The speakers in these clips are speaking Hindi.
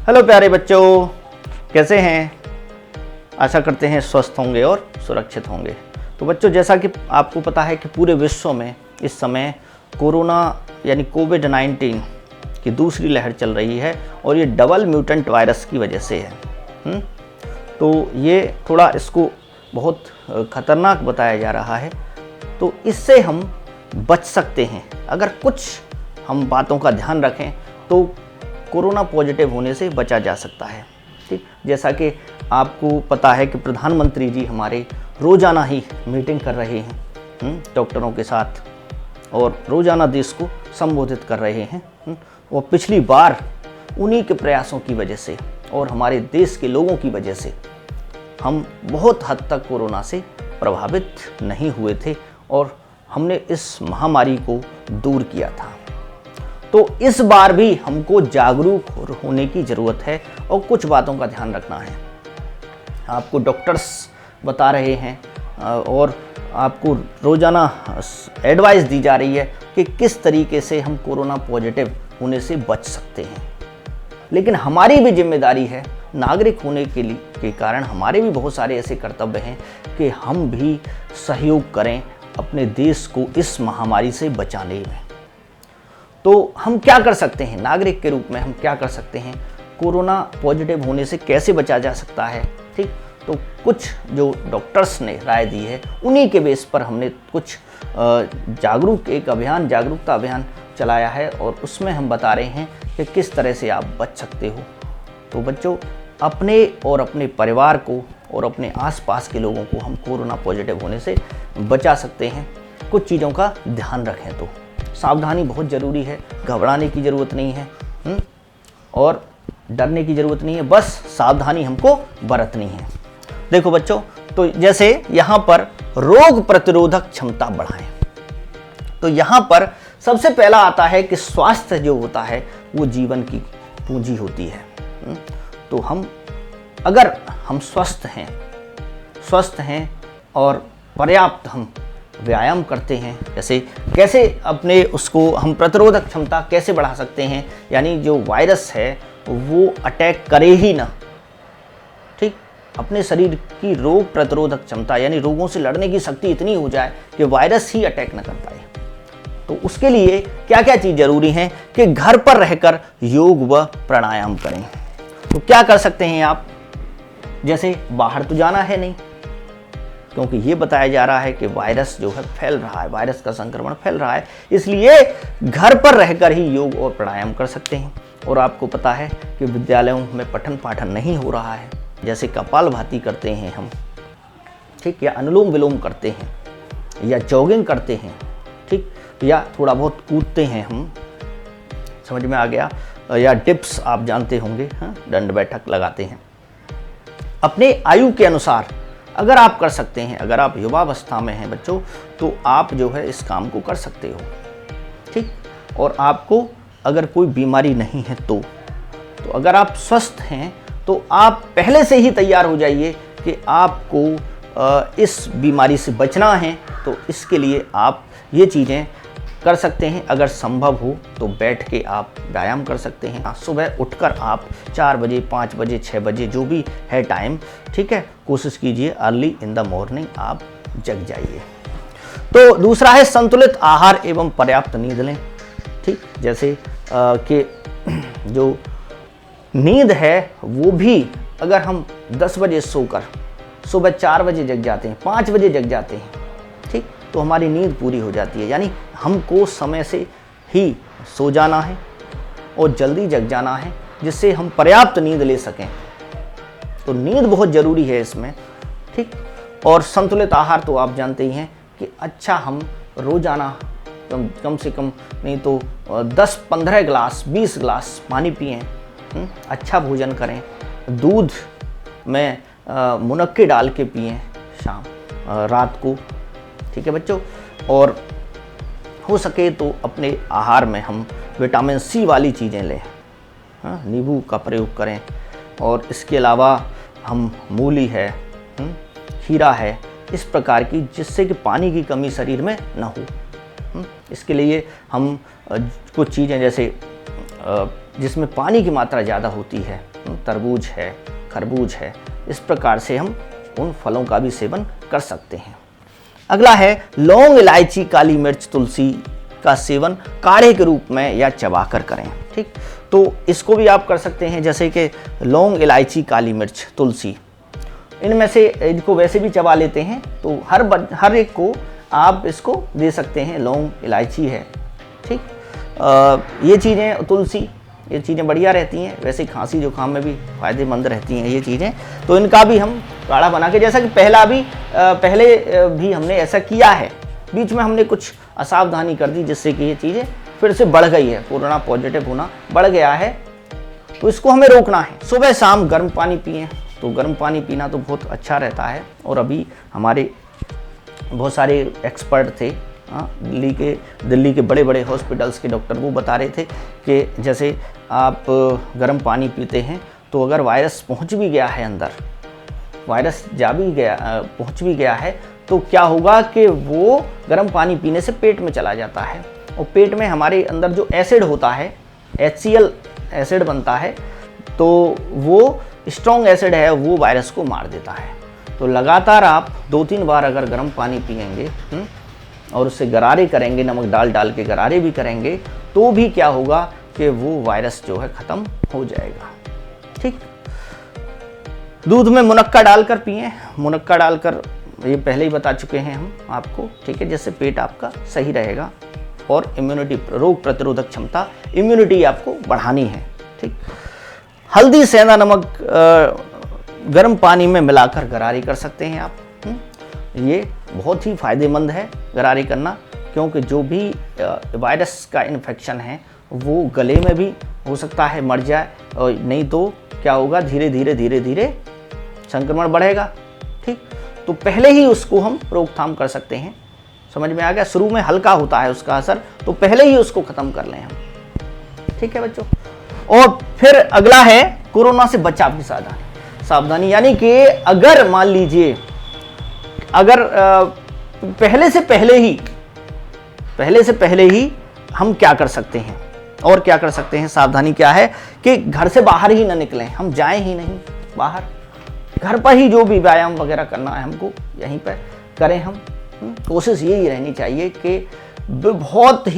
हेलो प्यारे बच्चों, कैसे हैं? आशा करते हैं स्वस्थ होंगे और सुरक्षित होंगे। तो बच्चों, जैसा कि आपको पता है कि पूरे विश्व में इस समय कोरोना यानी कोविड-19 की दूसरी लहर चल रही है और ये डबल म्यूटेंट वायरस की वजह से है। तो ये थोड़ा इसको बहुत ख़तरनाक बताया जा रहा है। तो इससे हम बच सकते हैं अगर कुछ हम बातों का ध्यान रखें तो कोरोना पॉजिटिव होने से बचा जा सकता है। ठीक, जैसा कि आपको पता है कि प्रधानमंत्री जी हमारे रोज़ाना ही मीटिंग कर रहे हैं डॉक्टरों के साथ और रोज़ाना देश को संबोधित कर रहे हैं। और पिछली बार उन्हीं के प्रयासों की वजह से और हमारे देश के लोगों की वजह से हम बहुत हद तक कोरोना से प्रभावित नहीं हुए थे और हमने इस महामारी को दूर किया था। तो इस बार भी हमको जागरूक होने की ज़रूरत है और कुछ बातों का ध्यान रखना है। आपको डॉक्टर्स बता रहे हैं और आपको रोज़ाना एडवाइस दी जा रही है कि किस तरीके से हम कोरोना पॉजिटिव होने से बच सकते हैं। लेकिन हमारी भी जिम्मेदारी है, नागरिक होने के कारण हमारे भी बहुत सारे ऐसे कर्तव्य हैं कि हम भी सहयोग करें अपने देश को इस महामारी से बचाने में। तो हम क्या कर सकते हैं नागरिक के रूप में, हम क्या कर सकते हैं, कोरोना पॉजिटिव होने से कैसे बचा जा सकता है। ठीक, तो कुछ जो डॉक्टर्स ने राय दी है उन्हीं के बेस पर हमने कुछ जागरूकता अभियान चलाया है और उसमें हम बता रहे हैं कि किस तरह से आप बच सकते हो। तो बच्चों, अपने और अपने परिवार को और अपने आसपास के लोगों को हम कोरोना पॉजिटिव होने से बचा सकते हैं। कुछ चीज़ों का ध्यान रखें तो सावधानी बहुत ज़रूरी है, घबराने की ज़रूरत नहीं है और डरने की ज़रूरत नहीं है, बस सावधानी हमको बरतनी है। देखो बच्चों, तो जैसे यहाँ पर रोग प्रतिरोधक क्षमता बढ़ाएं, तो यहाँ पर सबसे पहला आता है कि स्वास्थ्य जो होता है वो जीवन की पूंजी होती है। तो अगर हम स्वस्थ हैं और पर्याप्त हम व्यायाम करते हैं, जैसे कैसे अपने उसको हम प्रतिरोधक क्षमता कैसे बढ़ा सकते हैं, यानी जो वायरस है वो अटैक करे ही ना। ठीक, अपने शरीर की रोग प्रतिरोधक क्षमता यानी रोगों से लड़ने की शक्ति इतनी हो जाए कि वायरस ही अटैक न कर पाए। तो उसके लिए क्या क्या चीज़ जरूरी है कि घर पर रहकर योग व प्राणायाम करें। तो क्या कर सकते हैं आप, जैसे बाहर तो जाना है नहीं, क्योंकि ये बताया जा रहा है कि वायरस जो है फैल रहा है, वायरस का संक्रमण फैल रहा है, इसलिए घर पर रहकर ही योग और प्राणायाम कर सकते हैं। और आपको पता है कि विद्यालयों में पठन पाठन नहीं हो रहा है, जैसे कपालभाति करते हैं हम, ठीक, या अनुलोम विलोम करते हैं या जॉगिंग करते हैं, ठीक, या थोड़ा बहुत कूदते हैं हम, समझ में आ गया, या डिप्स आप जानते होंगे, दंड बैठक लगाते हैं। अपने आयु के अनुसार अगर आप कर सकते हैं, अगर आप युवावस्था में हैं बच्चों, तो आप जो है इस काम को कर सकते हो। ठीक, और आपको अगर कोई बीमारी नहीं है तो अगर आप स्वस्थ हैं तो आप पहले से ही तैयार हो जाइए कि आपको इस बीमारी से बचना है। तो इसके लिए आप ये चीज़ें कर सकते हैं। अगर संभव हो तो बैठ के आप व्यायाम कर सकते हैं। सुबह उठकर आप 4 बजे, 5 बजे, 6 बजे जो भी है टाइम, ठीक है, कोशिश कीजिए अर्ली इन द मॉर्निंग आप जग जाइए। तो दूसरा है संतुलित आहार एवं पर्याप्त नींद लें। ठीक, जैसे कि जो नींद है वो भी अगर हम 10 बजे सोकर सुबह 4 बजे जग जाते हैं, 5 बजे जग जाते हैं, ठीक, तो हमारी नींद पूरी हो जाती है। यानी हमको समय से ही सो जाना है और जल्दी जग जाना है, जिससे हम पर्याप्त नींद ले सकें। तो नींद बहुत ज़रूरी है इसमें। ठीक, और संतुलित आहार तो आप जानते ही हैं कि अच्छा हम रोज़ाना कम से कम नहीं तो 10-15 गिलास, 20 गिलास पानी पिएं, अच्छा भोजन करें, दूध में मुनक्के डाल के पिएं शाम रात को। ठीक है बच्चों, और हो सके तो अपने आहार में हम विटामिन सी वाली चीज़ें लें, नींबू का प्रयोग करें। और इसके अलावा हम मूली है, खीरा है, इस प्रकार की, जिससे कि पानी की कमी शरीर में न हो। इसके लिए हम कुछ चीज़ें जैसे जिसमें पानी की मात्रा ज़्यादा होती है, तरबूज है, खरबूज है, इस प्रकार से हम उन फलों का भी सेवन कर सकते हैं। अगला है लौंग, इलायची, काली मिर्च, तुलसी का सेवन काढ़े के रूप में या चबाकर करें। ठीक, तो इसको भी आप कर सकते हैं, जैसे कि लौंग, इलायची, काली मिर्च, तुलसी, इनमें से इनको वैसे भी चबा लेते हैं, तो हर एक को आप इसको दे सकते हैं। लौंग, इलायची है, ठीक, ये चीज़ें, तुलसी, ये चीज़ें बढ़िया रहती हैं, वैसे खांसी जुकाम में भी फ़ायदेमंद रहती हैं ये चीज़ें, तो इनका भी हम काढ़ा बना के, जैसा कि पहले भी हमने ऐसा किया है, बीच में हमने कुछ असावधानी कर दी जिससे कि ये चीज़ें फिर से बढ़ गई है, कोरोना पॉजिटिव होना बढ़ गया है, तो इसको हमें रोकना है। सुबह शाम गर्म पानी पिएं, तो गर्म पानी पीना तो बहुत अच्छा रहता है। और अभी हमारे बहुत सारे एक्सपर्ट थे, दिल्ली के बड़े बड़े हॉस्पिटल्स के डॉक्टर, वो बता रहे थे कि जैसे आप गर्म पानी पीते हैं तो अगर वायरस पहुंच भी गया है अंदर, वायरस पहुंच भी गया है, तो क्या होगा कि वो गर्म पानी पीने से पेट में चला जाता है, और पेट में हमारे अंदर जो एसिड होता है, HCl एसिड बनता है, तो वो स्ट्रॉन्ग एसिड है, वो वायरस को मार देता है। तो लगातार आप 2-3 बार अगर गर्म पानी पिएंगे और उससे गरारे करेंगे, नमक डाल के गरारे भी करेंगे, तो भी क्या होगा कि वो वायरस जो है ख़त्म हो जाएगा। ठीक, दूध में मुनक्का डालकर पिएं, मुनक्का डालकर, ये पहले ही बता चुके हैं हम आपको, ठीक है, जिससे पेट आपका सही रहेगा और इम्यूनिटी, रोग प्रतिरोधक क्षमता, इम्यूनिटी आपको बढ़ानी है। ठीक, हल्दी, सेंधा नमक गर्म पानी में मिलाकर गरारे कर सकते हैं आप। ये बहुत ही फ़ायदेमंद है गरारे करना, क्योंकि जो भी वायरस का इन्फेक्शन है वो गले में भी हो सकता है मर जाए, और नहीं तो क्या होगा, धीरे धीरे संक्रमण बढ़ेगा। ठीक, तो पहले ही उसको हम रोकथाम कर सकते हैं। समझ में आ गया? शुरू में हल्का होता है उसका असर, तो पहले ही उसको ख़त्म कर लें हम। ठीक है बच्चों। और फिर अगला है कोरोना से बचाव की सावधानी, यानी कि अगर मान लीजिए, अगर पहले से पहले ही हम क्या कर सकते हैं, और क्या कर सकते हैं, सावधानी क्या है कि घर से बाहर ही ना निकलें, हम जाएं ही नहीं बाहर, घर पर ही जो भी व्यायाम वगैरह करना है हमको यहीं पर करें हम। कोशिश यही रहनी चाहिए कि बहुत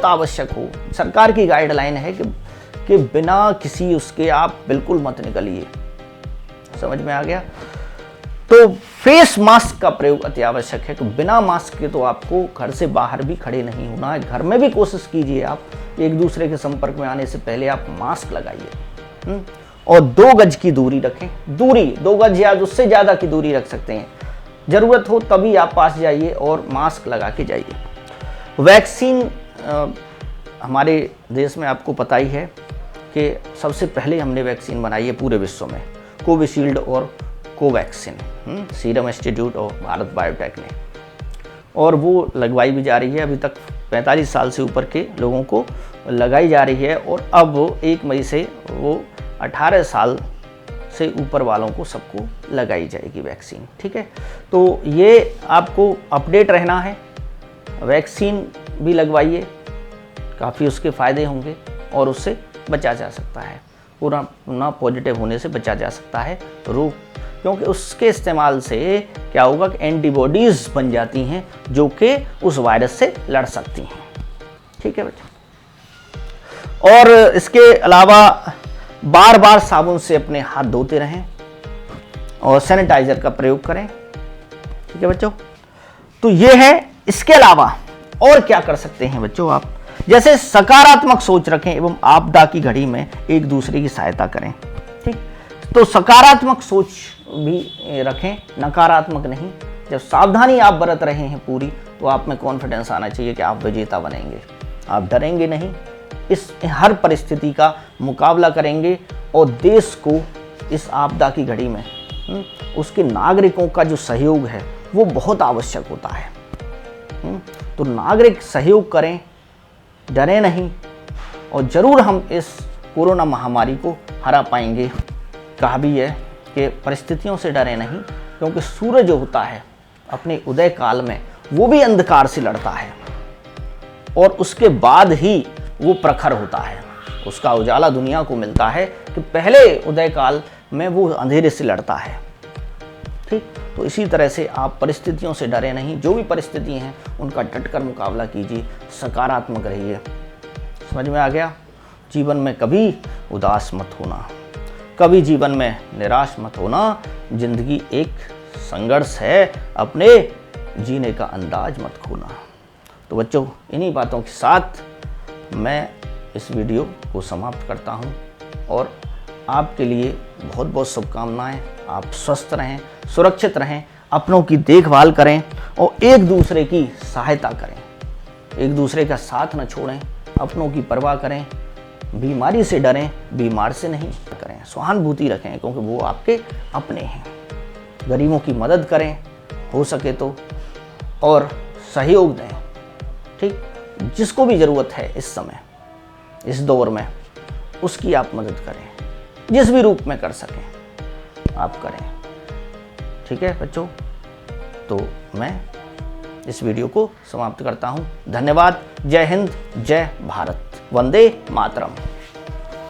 आवश्यक हो, सरकार की गाइडलाइन है कि बिना किसी उसके आप बिल्कुल मत निकलिए। समझ में आ गया? तो फेस मास्क का प्रयोग अति आवश्यक है, कि बिना मास्क के तो आपको घर से बाहर भी खड़े नहीं होना है। घर में भी कोशिश कीजिए आप, एक दूसरे के संपर्क में आने से पहले आप मास्क लगाइए, और 2 गज की दूरी रखें। 2 गज या उससे ज़्यादा की दूरी रख सकते हैं, ज़रूरत हो तभी आप पास जाइए और मास्क लगा के जाइए। वैक्सीन हमारे देश में आपको पता ही है कि सबसे पहले हमने वैक्सीन बनाई है पूरे विश्व में, कोविशील्ड और कोवैक्सीन, सीरम इंस्टीट्यूट और भारत बायोटेक ने, और वो लगवाई भी जा रही है। अभी तक 45 साल से ऊपर के लोगों को लगाई जा रही है, और अब 1 मई से वो 18 साल से ऊपर वालों को सबको लगाई जाएगी वैक्सीन। ठीक है, तो ये आपको अपडेट रहना है, वैक्सीन भी लगवाइए, काफ़ी उसके फ़ायदे होंगे और उससे बचा जा सकता है, कोरोना पॉजिटिव होने से बचा जा सकता है रोग, क्योंकि उसके इस्तेमाल से क्या होगा कि एंटीबॉडीज़ बन जाती हैं जो कि उस वायरस से लड़ सकती हैं। ठीक है बच्चों। और इसके अलावा बार बार साबुन से अपने हाथ धोते रहें और सैनिटाइज़र का प्रयोग करें। ठीक है बच्चों, तो ये है। इसके अलावा और क्या कर सकते हैं बच्चों आप, जैसे सकारात्मक सोच रखें एवं आपदा की घड़ी में एक दूसरे की सहायता करें। ठीक, तो सकारात्मक सोच भी रखें, नकारात्मक नहीं। जब सावधानी आप बरत रहे हैं पूरी, तो आप में कॉन्फिडेंस आना चाहिए कि आप विजेता बनेंगे, आप डरेंगे नहीं, इस हर परिस्थिति का मुकाबला करेंगे, और देश को इस आपदा की घड़ी में उसके नागरिकों का जो सहयोग है वो बहुत आवश्यक होता है। तो नागरिक सहयोग करें, डरें नहीं, और ज़रूर हम इस कोरोना महामारी को हरा पाएंगे। कहा भी है कि परिस्थितियों से डरे नहीं, क्योंकि सूरज जो होता है अपने उदय काल में वो भी अंधकार से लड़ता है, और उसके बाद ही वो प्रखर होता है, उसका उजाला दुनिया को मिलता है कि पहले उदय काल में वो अंधेरे से लड़ता है। ठीक, तो इसी तरह से आप परिस्थितियों से डरे नहीं, जो भी परिस्थिति हैं उनका डटकर मुकाबला कीजिए, सकारात्मक रहिए। समझ में आ गया? जीवन में कभी उदास मत होना, कभी जीवन में निराश मत होना। जिंदगी एक संघर्ष है, अपने जीने का अंदाज मत खोना। तो बच्चों, इन्हीं बातों के साथ मैं इस वीडियो को समाप्त करता हूं और आपके लिए बहुत बहुत शुभकामनाएं। आप स्वस्थ रहें, सुरक्षित रहें, अपनों की देखभाल करें और एक दूसरे की सहायता करें, एक दूसरे का साथ न छोड़ें, अपनों की परवाह करें, बीमारी से डरें, बीमार से नहीं करें, सहानुभूति रखें क्योंकि वो आपके अपने हैं। गरीबों की मदद करें हो सके तो, और सहयोग दें। ठीक, जिसको भी ज़रूरत है इस समय, इस दौर में, उसकी आप मदद करें, जिस भी रूप में कर सकें आप करें। ठीक है बच्चों, तो मैं इस वीडियो को समाप्त करता हूं। धन्यवाद। जय हिंद, जय भारत, वंदे मातरम।